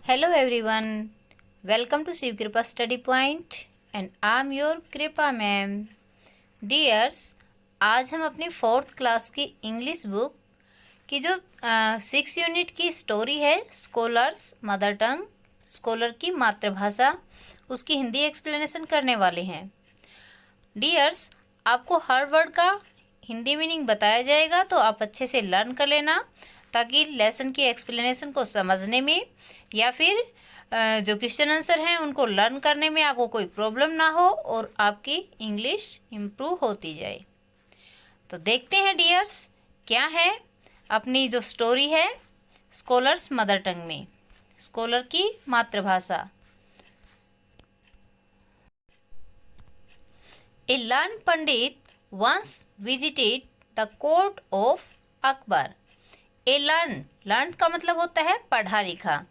Hello everyone, welcome to Shiv Kripa Study Point and I am your कृपा ma'am. Dears, आज हम अपनी 4th class की English book की जो 6 यूनिट की स्टोरी है स्कॉलर्स मदर टंग, स्कॉलर की मातृभाषा, उसकी हिंदी एक्सप्लेनेशन करने वाले हैं। डियर्स, आपको हर वर्ड का हिंदी मीनिंग बताया जाएगा तो आप अच्छे से लर्न कर लेना ताकि लेसन की एक्सप्लेनेशन को समझने में या फिर जो क्वेश्चन आंसर हैं उनको लर्न करने में आपको कोई प्रॉब्लम ना हो और आपकी इंग्लिश इम्प्रूव होती जाए। तो देखते हैं डियर्स, क्या है अपनी जो स्टोरी है स्कॉलर्स मदर टंग में, स्कॉलर की मातृभाषा। A learned Pandit once visited the court of Akbar. A learned का मतलब होता है पढ़ा लिखा।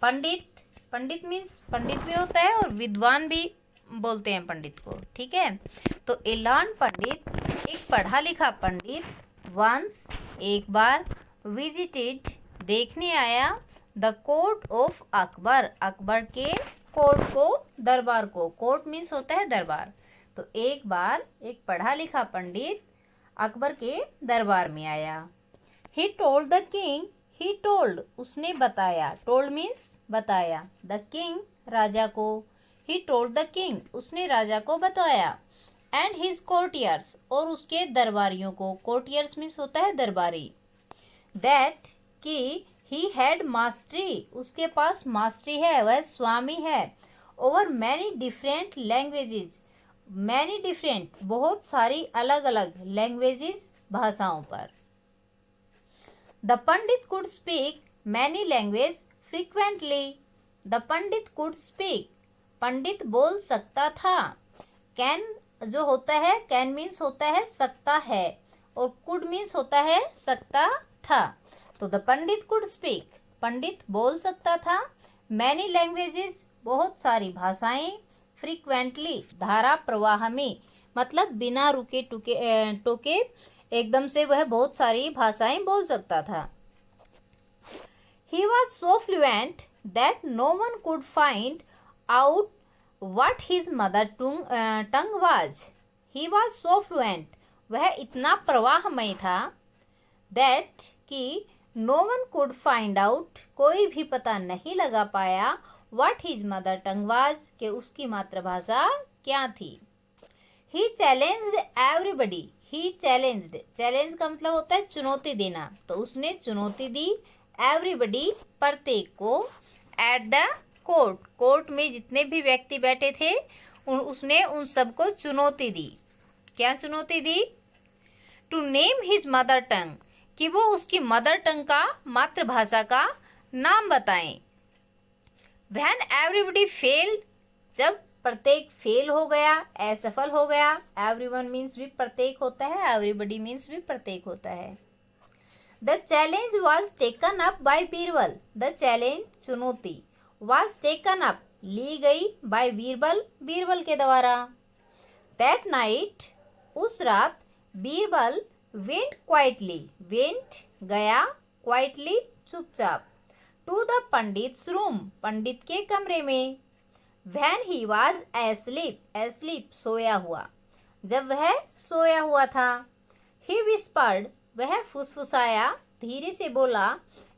पंडित मीन्स पंडित भी होता है और विद्वान भी बोलते हैं पंडित को, ठीक है। तो ए लर्न पंडित, एक पढ़ा लिखा पंडित, वंस एक बार, विजिटेड देखने आया, the court of Akbar, Akbar के कोर्ट को, दरबार को। कोर्ट मीन्स होता है दरबार। तो एक बार एक पढ़ा लिखा पंडित अकबर के दरबार में आया। He told the king, he told उसने बताया, टोल्ड मीन्स बताया, द किंग राजा को, ही टोल्ड द किंग उसने राजा को बताया, एंड हिज कोर्टियर्स और उसके दरबारियों को, कोर्टियर्स मीन्स होता है दरबारी, दैट कि ही हैड मास्टरी उसके पास मास्टरी है, वह स्वामी है, over many different languages, many different बहुत सारी अलग अलग लैंग्वेजेस भाषाओं पर। The pandit could speak many language frequently, the pandit could speak pandit बोल सकता था। कैन जो होता है, कैन मीन्स होता है सकता है और कुड मीन्स होता है सकता था। तो the pandit could speak pandit बोल सकता था, मैनी लैंग्वेजेस बहुत सारी भाषाएं, फ्रीक्वेंटली धारा प्रवाह में, मतलब बिना रुके टोके एकदम से वह बहुत सारी भाषाएं बोल सकता था। He was so fluent that no one could find out what his mother tongue was. He was so fluent, वह इतना प्रवाहमय था, that कि no one could find out कोई भी पता नहीं लगा पाया, what his mother tongue was कि उसकी मातृभाषा क्या थी। He challenged everybody, he challenged, challenge का मतलब होता है चुनौती देना, तो उसने चुनौती दी everybody प्रत्येक को, at the court, कोर्ट में जितने भी व्यक्ति बैठे थे उसने उन सबको चुनौती दी। क्या चुनौती दी? To name his mother tongue कि वो उसकी मदर टंग का, मातृभाषा का नाम बताएं। When everybody failed, जब प्रत्येक फेल हो गया, असफल हो गया, everyone मीन्स भी प्रत्येक होता है, everybody मीन्स भी प्रत्येक होता है। The challenge was taken up by Birbal, the challenge चुनौती, was taken up ली गई, by बीरबल बीरबल के द्वारा। That night उस रात बीरबल went quietly, went गया, quietly चुपचाप, to the पंडित्स रूम पंडित के कमरे में। When he was asleep, asleep सोया हुआ, जब वह सोया हुआ था। He whispered वह फुसफुसाया, धीरे से बोला,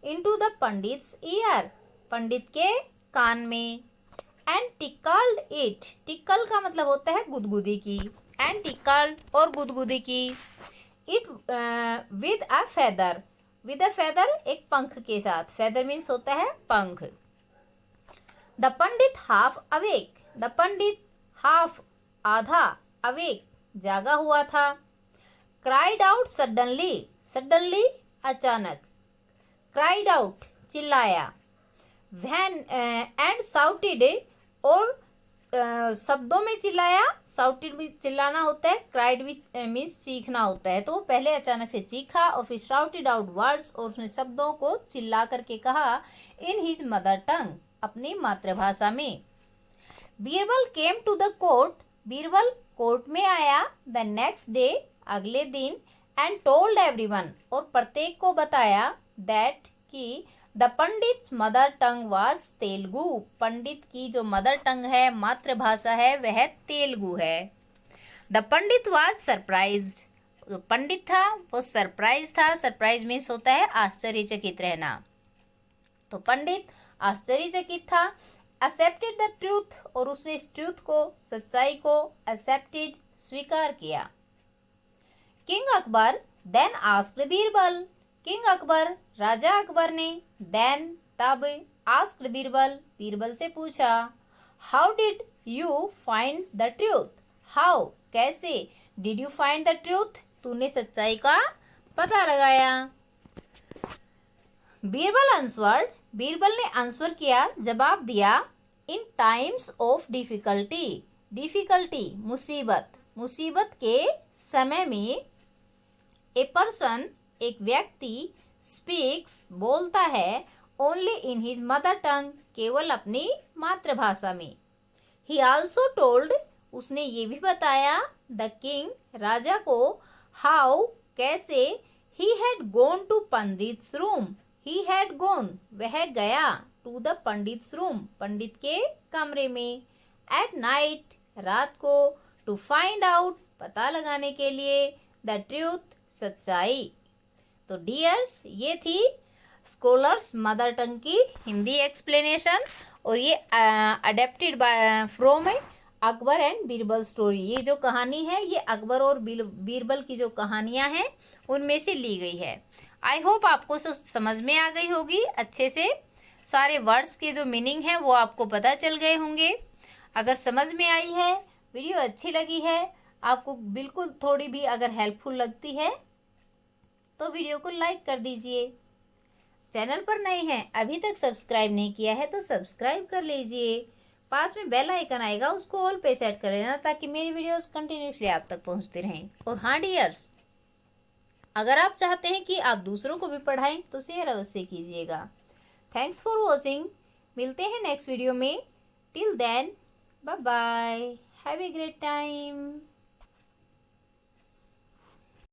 into the पंडित्स ear पंडित के कान में। And tickled it, tickle का मतलब होता है गुदगुदी की, and tickled और गुदगुदी की, it with a feather, with a feather एक पंख के साथ, feather मीन्स होता है पंख। The Pandit half awake, the Pandit half आधा, अवेक जागा हुआ था। क्राइड आउट सडनली, सडनली अचानक, क्राइड आउट चिल्लाया, वैन एंड साउटेड और शब्दों में चिल्लाया, साउटेड भी चिल्लाना होता है, क्राइड भी मीन्स चीखना होता है। तो पहले अचानक से चीखा और फिर शाउटेड आउट वर्ड्स और उसने शब्दों को चिल्ला करके कहा, इन हिज मदर टंग अपनी मातृभाषा में। Birbal came to the court, Birbal court में आया, द नेक्स्ट डे अगले दिन, एंड टोल्ड एवरीवन और प्रत्येक को बताया, दैट कि the pandit mother tongue was Telugu. Pandit की जो मदर टंग है, मातृभाषा है, वह तेलुगु है। The Pandit was surprised. जो पंडित था वो सरप्राइज था। सरप्राइज मीन्स होता है आश्चर्यचकित रहना। तो पंडित आश्चर्यचकित था। एक्सेप्टेड द ट्रूथ, और उसने इस ट्रूथ को, सच्चाई को एक्सेप्टेड, स्वीकार किया। King Akbar then asked Birbal. King Akbar, राजा अकबर ने, देन तब, आस्क्ड बीरबल, बीरबल से पूछा। How did you find the truth. How, कैसे, did you find the truth, तूने सच्चाई का पता लगाया। बीरबल आंसवर्ड, बीरबल ने आंसर किया, जवाब दिया। इन टाइम्स ऑफ डिफिकल्टी, डिफिकल्टी मुसीबत, मुसीबत के समय में, ए पर्सन, एक व्यक्ति, स्पीक्स बोलता है, ओनली इन हिज मदर टंग, केवल अपनी मातृभाषा में। ही आल्सो टोल्ड, उसने ये भी बताया, द किंग, राजा को, हाउ, कैसे, he had gone to pandit's room. He had gone, वह गया, टू द पंडित्स रूम, पंडित के कमरे में, एट नाइट, रात को, टू फाइंड आउट, पता लगाने के लिए, द ट्रूथ, सच्चाई। तो डियर्स, ये थी स्कॉलर्स मदर टंग की हिंदी एक्सप्लेनेशन, और ये adapted by from Akbar and Birbal story. ये जो कहानी है ये अकबर और बीरबल की जो कहानियाँ हैं उनमें से ली गई है। आई होप आपको समझ में आ गई होगी अच्छे से। सारे वर्ड्स के जो मीनिंग है वो आपको पता चल गए होंगे। अगर समझ में आई है, वीडियो अच्छी लगी है, आपको बिल्कुल थोड़ी भी अगर हेल्पफुल लगती है तो वीडियो को लाइक कर दीजिए। चैनल पर नए हैं, अभी तक सब्सक्राइब नहीं किया है तो सब्सक्राइब कर लीजिए। पास में बेल आइकन आएगा, उसको ऑल पे सेट कर लेना ताकि मेरी वीडियोस कंटिन्यूसली आप तक पहुंचती रहें। और हाँ डियर्स, अगर आप चाहते हैं कि आप दूसरों को भी पढ़ाएं तो शेयर अवश्य कीजिएगा। Thanks for watching. मिलते हैं नेक्स्ट वीडियो में। Till then, bye bye, have a great time.